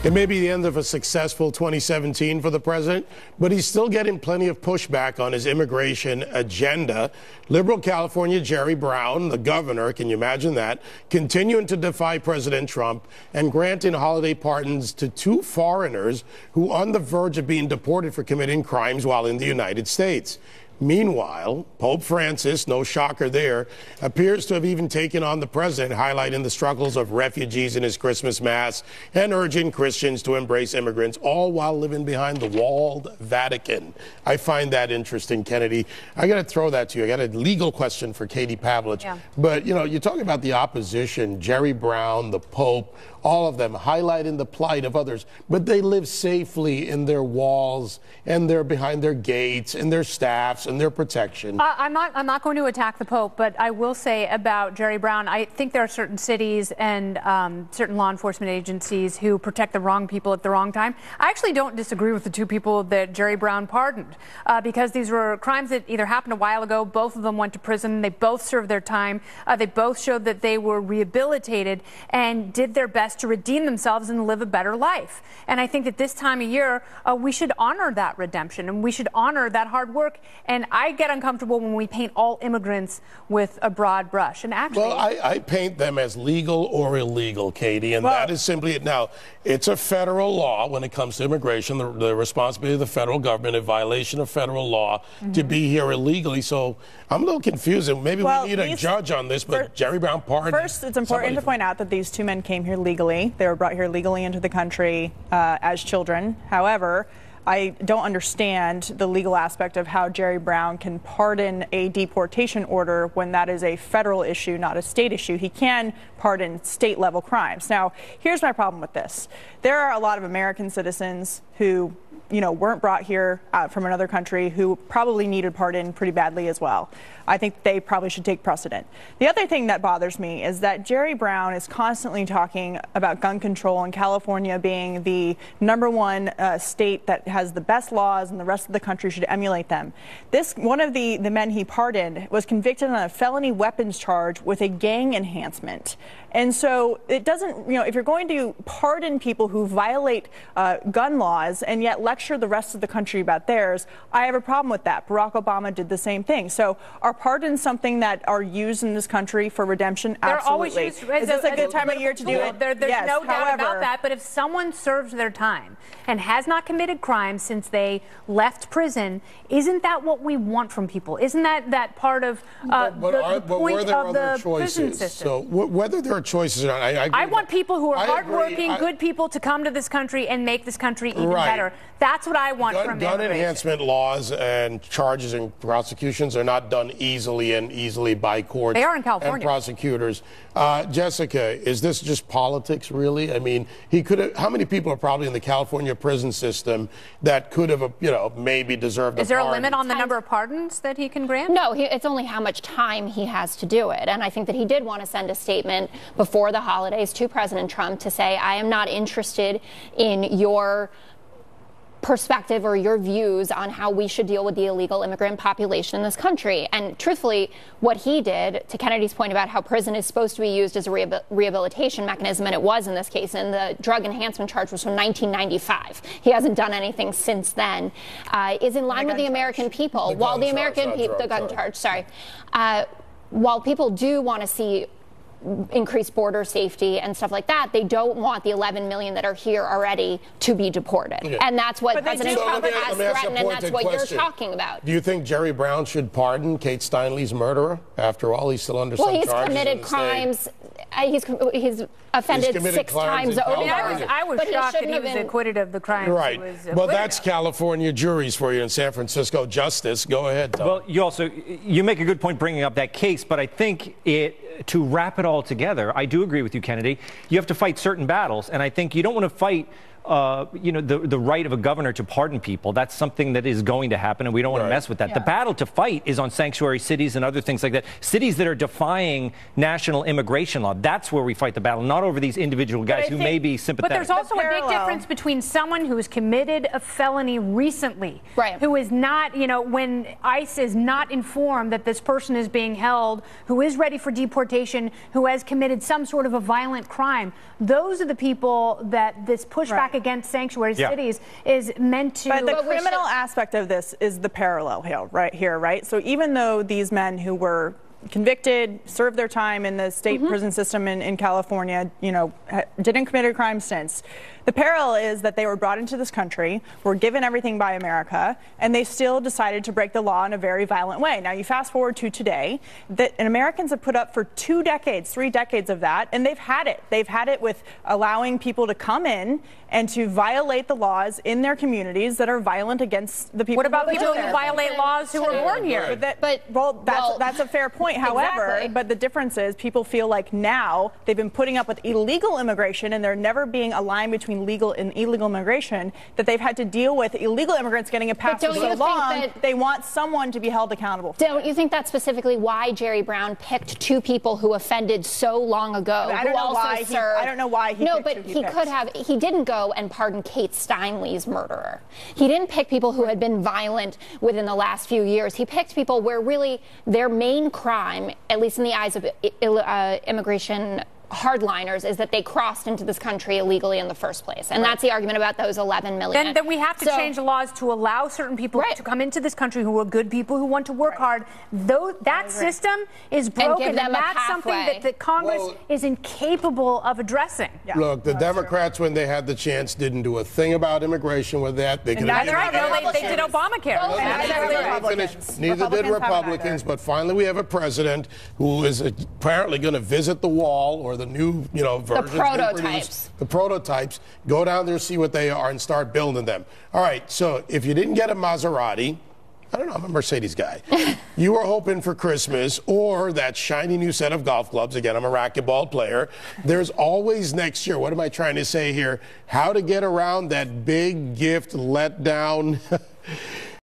It may be the end of a successful 2017 for the president, but he's still getting plenty of pushback on his immigration agenda. Liberal California Jerry Brown, the governor, can you imagine that, continuing to defy President Trump and granting holiday pardons to 2 foreigners who are on the verge of being deported for committing crimes while in the United States. Meanwhile, Pope Francis, no shocker there, appears to have even taken on the president, highlighting the struggles of refugees in his Christmas Mass and urging Christians to embrace immigrants, all while living behind the walled Vatican. I find that interesting, Kennedy. I got to throw that to you. I got a legal question for Katie Pavlich. Yeah. But, you know, you talk about the opposition, Jerry Brown, the Pope, all of them highlighting the plight of others, but they live safely in their walls and they're behind their gates and their staffs and their protection. I'm not going to attack the Pope, but I will say about Jerry Brown, I think there are certain cities and certain law enforcement agencies who protect the wrong people at the wrong time. I actually don't disagree with the 2 people that Jerry Brown pardoned because these were crimes that either happened a while ago, both of them went to prison, they both served their time, they both showed that they were rehabilitated and did their best to redeem themselves and live a better life. And I think that this time of year, we should honor that redemption and we should honor that hard work. And I get uncomfortable when we paint all immigrants with a broad brush. And actually, well, I paint them as legal or illegal, Katie, and that is simply it. Now, it's a federal law when it comes to immigration, the responsibility of the federal government, a violation of federal law to be here illegally. So I'm a little confused. Maybe we need a judge on this, but Jerry Brown pardoned. First, it's important to point out that these 2 men came here legally. They were brought here legally into the country as children. However, I don't understand the legal aspect of how Jerry Brown can pardon a deportation order when that is a federal issue, not a state issue. He can pardon state-level crimes. Now, here's my problem with this. There are a lot of American citizens who, you know, weren't brought here from another country who probably needed pardon pretty badly as well. I think they probably should take precedent. The other thing that bothers me is that Jerry Brown is constantly talking about gun control and California being the #1 state that has the best laws and the rest of the country should emulate them. One of the men he pardoned was convicted on a felony weapons charge with a gang enhancement. And so it doesn't, you know, if you're going to pardon people who violate gun laws and yet lecture the rest of the country about theirs, I have a problem with that. Barack Obama did the same thing. So are pardons something that are used in this country for redemption? They're always used. Is this a good time of year to do it? There's no doubt about that. But if someone serves their time and has not committed crimes since they left prison, isn't that what we want from people? Isn't that part of the point of the prison system? So whether there are choices or not, I want people who are hardworking, good people to come to this country and make this country even better. That's what I want from gun enhancement laws and charges and prosecutions are not done easily by courts. They are in California. And prosecutors. Jessica, is this just politics, really? I mean, he could have. How many people are probably in the California prison system that could have, you know, maybe deserved a pardon? Is there a limit on the number of pardons that he can grant? No, it's only how much time he has to do it. And I think that he did want to send a statement before the holidays to President Trump to say, I am not interested in your perspective or your views on how we should deal with the illegal immigrant population in this country. And truthfully, what he did, to Kennedy's point about how prison is supposed to be used as a rehabilitation mechanism, and it was in this case, and the drug enhancement charge was from 1995. He hasn't done anything since then, is in line with the American people. While the American people, the gun charge, sorry. While people do want to see increased border safety and stuff like that, they don't want the 11 million that are here already to be deported. Yeah. And that's what President Trump has threatened, and that's what you're talking about. Do you think Jerry Brown should pardon Kate Steinle's murderer? After all, he's still under some charges. Well, he's committed crimes. He's offended 6 times over. I was shocked that he was acquitted of the crimes. Right. Well, that's California juries for you in San Francisco. Justice. Go ahead, Tom. Well, you make a good point bringing up that case, but I think to wrap it all together, I do agree with you, Kennedy. You have to fight certain battles, and I think you don't want to fight the right of a governor to pardon people. That's something that is going to happen, and we don't want to mess with that. Yeah. The battle to fight is on sanctuary cities and other things like that. Cities that are defying national immigration law. That's where we fight the battle, not over these individual guys who may be sympathetic. But there's also a big difference between someone who has committed a felony recently, who is not, when ICE is not informed that this person is being held, who is ready for deportation, who has committed some sort of a violent crime. Those are the people that this pushback against sanctuary cities is meant to. But the criminal aspect of this is the parallel here, right? So even though these men who were convicted, served their time in the state prison system in California, didn't commit a crime since. The parallel is that they were brought into this country, were given everything by America, and they still decided to break the law in a very violent way. Now, you fast forward to today, and Americans have put up for 2 decades, 3 decades of that, and they've had it. They've had it with allowing people to come in and to violate the laws in their communities that are violent against the people. What about people who violate laws who were born here? That's a fair point. However, but the difference is people feel like now they've been putting up with illegal immigration, and there never being a line between legal and illegal immigration, that they've had to deal with illegal immigrants getting a pass for so long. They want someone to be held accountable. Don't you think that's specifically why Jerry Brown picked 2 people who offended so long ago? I don't know why I don't know why he No, but he could have. He didn't go and pardon Kate Steinle's murderer. He didn't pick people who had been violent within the last few years. He picked people where really their main crime, at least in the eyes of immigration hardliners, is that they crossed into this country illegally in the first place. And that's the argument about those 11 million. Then we have to change the laws to allow certain people to come into this country who are good people who want to work hard. That system is broken, and that's something that Congress is incapable of addressing. Look, the Democrats, when they had the chance, didn't do a thing about immigration with that. They did Obamacare. Neither did Republicans, but finally we have a president who is apparently going to visit the wall, or the new, versions. The prototypes. Go down there, see what they are, and start building them. All right, so if you didn't get a Maserati, I don't know, I'm a Mercedes guy. You were hoping for Christmas or that shiny new set of golf clubs. Again, I'm a racquetball player. There's always next year. What am I trying to say here? How to get around that big gift letdown